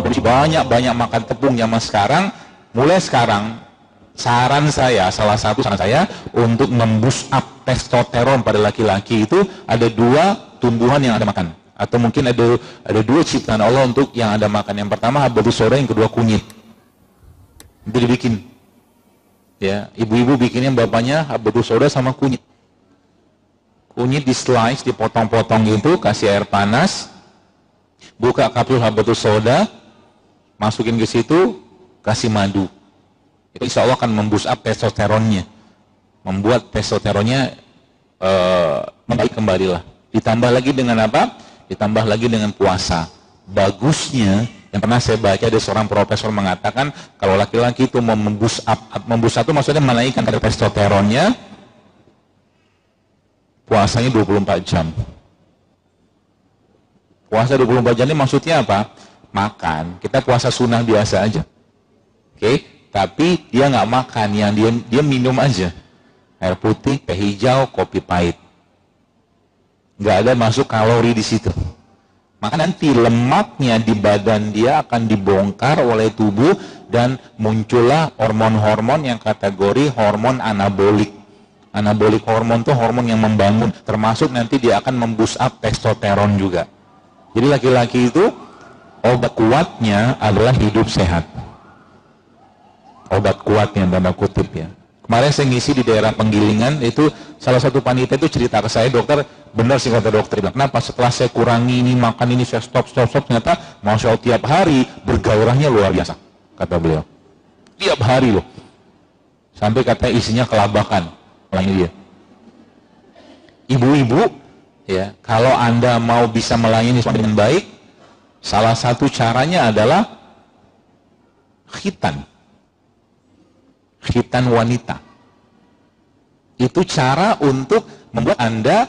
kondisi banyak makan tepung zaman sekarang, mulai sekarang saran saya, salah satu saran saya untuk memboost up testosteron pada laki-laki itu ada 2 tumbuhan yang Anda makan, atau mungkin ada 2 ciptaan Allah untuk yang Anda makan. Yang pertama habbatus sauda, yang kedua kunyit. Itu dibikin, ya, ibu-ibu bikinnya bapaknya habbatus sauda sama kunyit. Kunyit di slice, dipotong-potong gitu, kasih air panas, buka kapsul habbatus sauda, masukin ke situ, kasih madu. Itu insya Allah akan memboost up testosteronnya, membuat testosteronnya membaik kembali lah. Ditambah lagi dengan apa? Ditambah lagi dengan puasa. Bagusnya, yang pernah saya baca, ada seorang profesor mengatakan kalau laki-laki itu mau memboost up itu maksudnya menaikkan kadar testosteronnya, puasanya 24 jam. Puasa 24 jam ini maksudnya apa? Makan. Kita puasa sunnah biasa aja. Oke? Tapi dia nggak makan, yang dia minum aja. Air putih, teh hijau, kopi pahit. Nggak ada masuk kalori di situ. Maka nanti lemaknya di badan dia akan dibongkar oleh tubuh dan muncullah hormon-hormon yang kategori hormon anabolik. Anabolik hormon itu hormon yang membangun, termasuk nanti dia akan memboost up testosteron juga. Jadi laki-laki itu obat kuatnya adalah hidup sehat. Obat kuatnya tanda kutip ya. Kemarin saya ngisi di daerah Penggilingan, itu salah satu panitia itu cerita ke saya, dokter, benar sih kata dokter, bilang, kenapa setelah saya kurangi ini, makan ini, saya stop, ternyata Masya Allah tiap hari bergairahnya luar biasa, kata beliau. Tiap hari loh. Sampai kata isinya kelabakan, melayani dia. Ibu-ibu, ya, kalau Anda mau bisa melayani suami dengan baik, salah satu caranya adalah khitan wanita. Itu cara untuk membuat Anda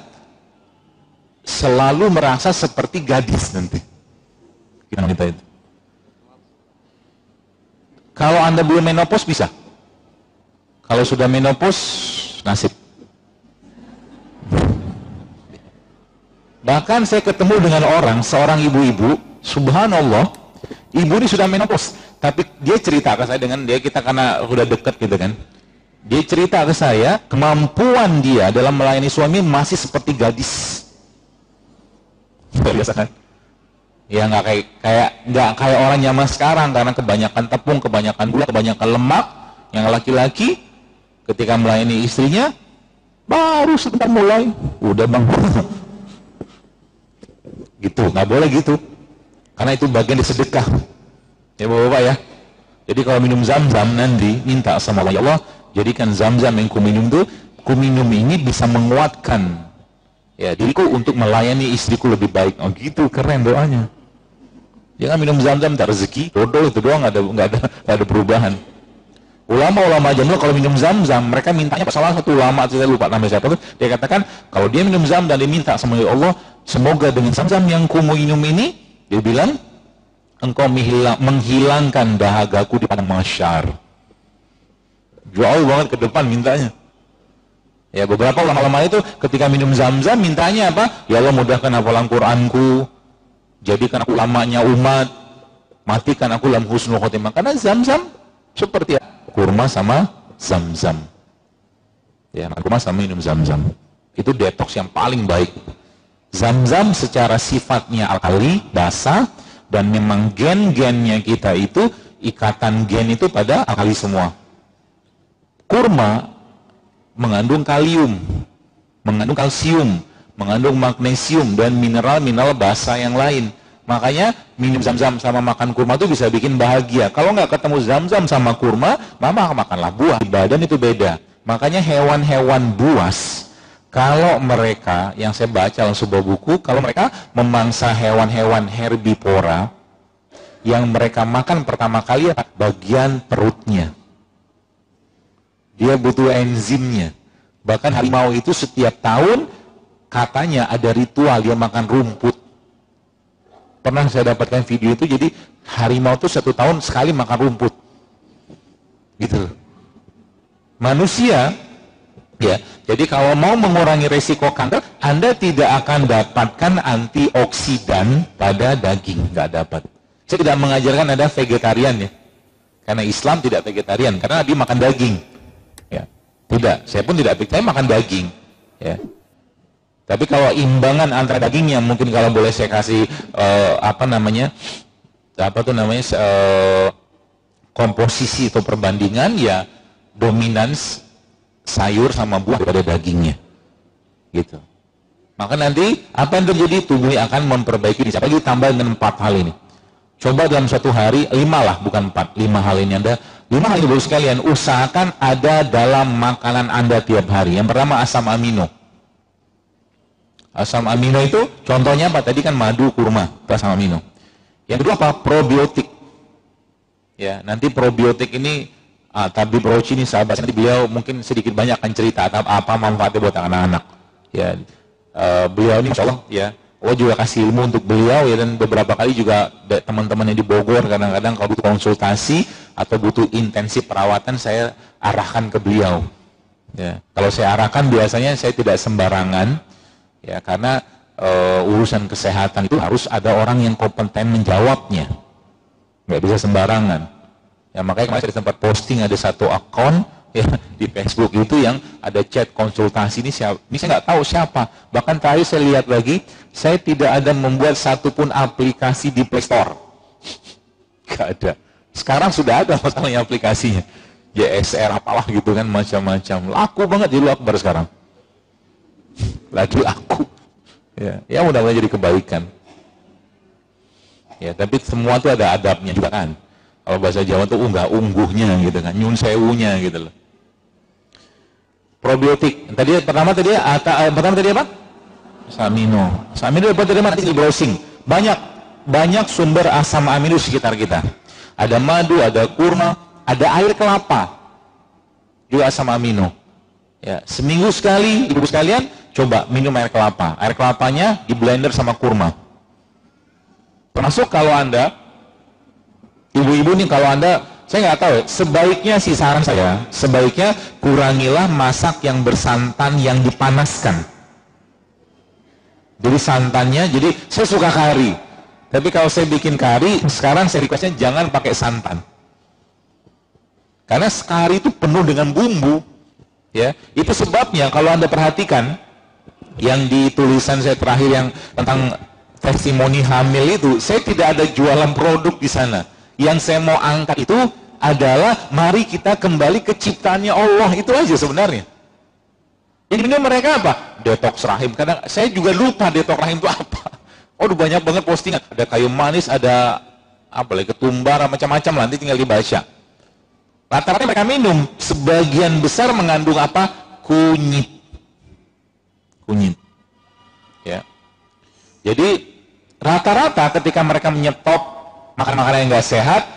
selalu merasa seperti gadis nanti. Khitan wanita itu. Kalau Anda belum menopause bisa. Kalau sudah menopause, nasib. Bahkan saya ketemu dengan seorang ibu-ibu, subhanallah, ibu ini sudah menopause. Tapi dia cerita ke saya kita karena udah deket gitu kan. Dia cerita ke saya, kemampuan dia dalam melayani suami masih seperti gadis. Biasa kan? Ya nggak kayak orang zaman sekarang, karena kebanyakan tepung, kebanyakan gula, kebanyakan lemak. Yang laki-laki ketika melayani istrinya baru sebentar mulai, udah bang. Gitu, nggak boleh gitu. Karena itu bagian dari sedekah. Ya bapak-bapak ya. Jadi kalau minum zam-zam nanti minta sama Allah, ya Allah, jadikan zam-zam yang kuminum ini bisa menguatkan ya diriku untuk melayani istriku lebih baik. Oh gitu, keren doanya. Jangan minum zam-zam tak rezeki, dodol itu doang, nggak ada perubahan. Ulama-ulama jadul kalau minum zam-zam, mereka mintanya, salah satu ulama, saya lupa namanya siapa, dia katakan kalau dia minum zam dan dia minta sama Allah, semoga dengan zam-zam yang kuminum ini, dia bilang, engkau menghilangkan dahagaku di padang mahsyar. Jauh banget ke depan mintanya. Ya, beberapa ulama-ulama itu ketika minum zam-zam mintanya apa? Ya Allah, mudahkan hafalan Qur'anku, jadikan aku ulamanya umat, matikan aku dalam husnul khotimah. Karena zam-zam seperti kurma sama zam-zam. Ya, kurma sama minum zam-zam. Itu detox yang paling baik. Zam-zam secara sifatnya alkali, basah, dan memang gen-gennya kita itu, ikatan gen itu pada alkali semua. Kurma mengandung kalium, mengandung kalsium, mengandung magnesium, dan mineral-mineral basah yang lain. Makanya minum zam-zam sama makan kurma itu bisa bikin bahagia. Kalau nggak ketemu zam-zam sama kurma, mama makanlah buah. Di badan itu beda. Makanya hewan-hewan buas, kalau mereka, yang saya baca dalam sebuah buku, kalau mereka memangsa hewan-hewan herbivora, yang mereka makan pertama kali bagian perutnya. Dia butuh enzimnya. Bahkan harimau itu setiap tahun, katanya ada ritual, dia makan rumput. Pernah saya dapatkan video itu, jadi harimau itu 1 tahun sekali makan rumput. Gitu. Manusia, ya, jadi kalau mau mengurangi resiko kanker, Anda tidak akan dapatkan antioksidan pada daging, nggak dapat. Saya tidak mengajarkan ada vegetarian ya. Karena Islam tidak vegetarian, karena Nabi makan daging. Ya. Tidak, saya pun tidak, saya makan daging. Ya. Tapi kalau imbangan antara dagingnya, mungkin kalau boleh saya kasih komposisi atau perbandingan, ya dominans sayur sama buah daripada dagingnya. Gitu. Maka nanti apa yang terjadi? Tubuhnya akan memperbaiki ini. Apalagi tambah dengan 4 hal ini. Coba dalam satu hari 5 lah, bukan 4, 5 hal ini Anda. 5 hal ini baru sekalian, usahakan ada dalam makanan Anda tiap hari. Yang pertama asam amino. Asam amino itu contohnya apa? Tadi kan madu, kurma, itu asam amino. Yang kedua apa? Probiotik. Ya, nanti probiotik ini Tabib Roci ini sahabat, nanti beliau mungkin sedikit banyak akan cerita apa manfaatnya buat anak-anak. Ya, beliau ini Masya Allah, ya, Allah juga kasih ilmu untuk beliau ya, dan beberapa kali juga teman-teman yang di Bogor kadang-kadang kalau butuh konsultasi atau butuh intensif perawatan saya arahkan ke beliau. Ya, kalau saya arahkan biasanya saya tidak sembarangan, ya, karena urusan kesehatan itu harus ada orang yang kompeten menjawabnya, nggak bisa sembarangan. Ya, makanya kemarin saya sempat posting ada satu akun ya, di Facebook itu yang ada chat konsultasi ini siapa? Ini saya nggak tahu siapa. Bahkan tadi saya lihat lagi, saya tidak ada membuat satupun aplikasi di Play Store. Nggak ada. Sekarang sudah ada masalahnya aplikasinya. YSR apalah gitu kan, macam-macam. Laku banget di luar Akbar sekarang. Lagi laku. Ya mudah-mudahan jadi kebaikan. Ya, tapi semua itu ada adabnya juga kan. Kalau bahasa Jawa tuh unggah-ungguhnya gitu kan, nyun sewunya gitu loh. Probiotik. Pertama tadi apa? Asam amino. Asam amino dapat dari mana? Di browsing. Banyak sumber asam amino di sekitar kita. Ada madu, ada kurma, ada air kelapa. Juga asam amino. Ya, seminggu sekali ibu sekalian coba minum air kelapa. Air kelapanya di blender sama kurma. Termasuk kalau Anda ibu-ibu nih, kalau Anda, saya nggak tahu ya, sebaiknya sih saran saya, sebaiknya kurangilah masak yang bersantan yang dipanaskan. Jadi santannya, jadi saya suka kari, tapi kalau saya bikin kari, sekarang saya requestnya jangan pakai santan. Karena kari itu penuh dengan bumbu, ya. Itu sebabnya kalau Anda perhatikan, yang di tulisan saya terakhir yang tentang testimoni hamil itu, saya tidak ada jualan produk di sana. Yang saya mau angkat itu adalah mari kita kembali ke ciptaannya Allah, itu aja sebenarnya. Jadi ini mereka apa? Detox rahim. Kadang saya juga lupa detox rahim itu apa. Oh, banyak banget postingan. Ada kayu manis, ada apa lagi, ketumbar, macam-macam, nanti tinggal dibaca. Rata-rata mereka minum, sebagian besar mengandung apa? Kunyit. Ya. Jadi rata-rata ketika mereka menyetop makan-makanan yang nggak sehat,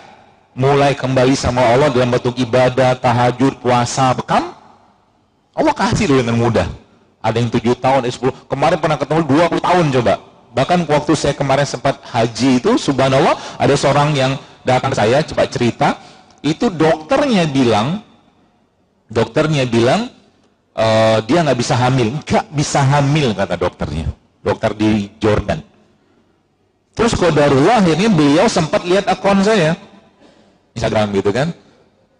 mulai kembali sama Allah dalam bentuk ibadah, tahajud, puasa, bekam, Allah kasih dulu dengan mudah. Ada yang 7 tahun, 10, kemarin pernah ketemu 20 tahun coba. Bahkan waktu saya kemarin sempat haji itu, subhanallah, ada seorang yang datang ke saya, coba cerita, itu dokternya bilang, dia nggak bisa hamil, kata dokternya. Dokter di Jordan. Terus qadarullah akhirnya beliau sempat lihat akun saya Instagram gitu kan,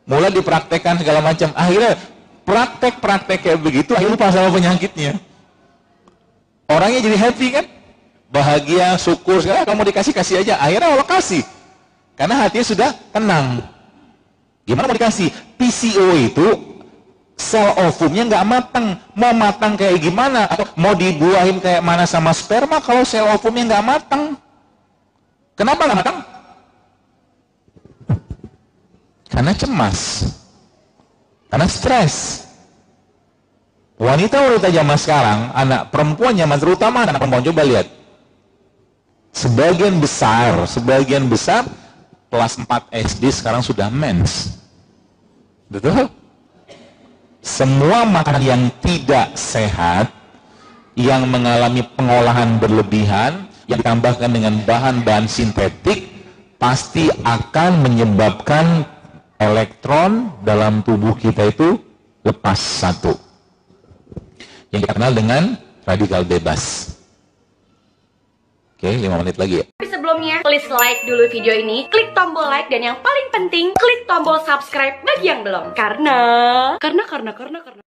mulai dipraktekkan segala macam, akhirnya praktek kayak begitu akhirnya lupa sama penyakitnya. Orangnya jadi happy kan, bahagia, syukur segala, kamu kasih aja, akhirnya Allah kasih karena hatinya sudah tenang. Gimana mau dikasih? PCO itu sel ovumnya nggak matang, mau matang kayak gimana, atau mau dibuahin kayak mana sama sperma kalau sel ovumnya nggak matang. Kenapa nggak matang? Karena cemas, karena stres. Wanita-wanita zaman sekarang, anak perempuan zaman, terutama anak perempuan, coba lihat. Sebagian besar kelas 4 SD sekarang sudah mens. Betul? Semua makanan yang tidak sehat, yang mengalami pengolahan berlebihan, yang ditambahkan dengan bahan-bahan sintetik, pasti akan menyebabkan elektron dalam tubuh kita itu lepas satu, yang dikenal dengan radikal bebas. Oke, 5 menit lagi ya. sebelumnya, please like dulu video ini, klik tombol like, dan yang paling penting, klik tombol subscribe bagi yang belum. Karena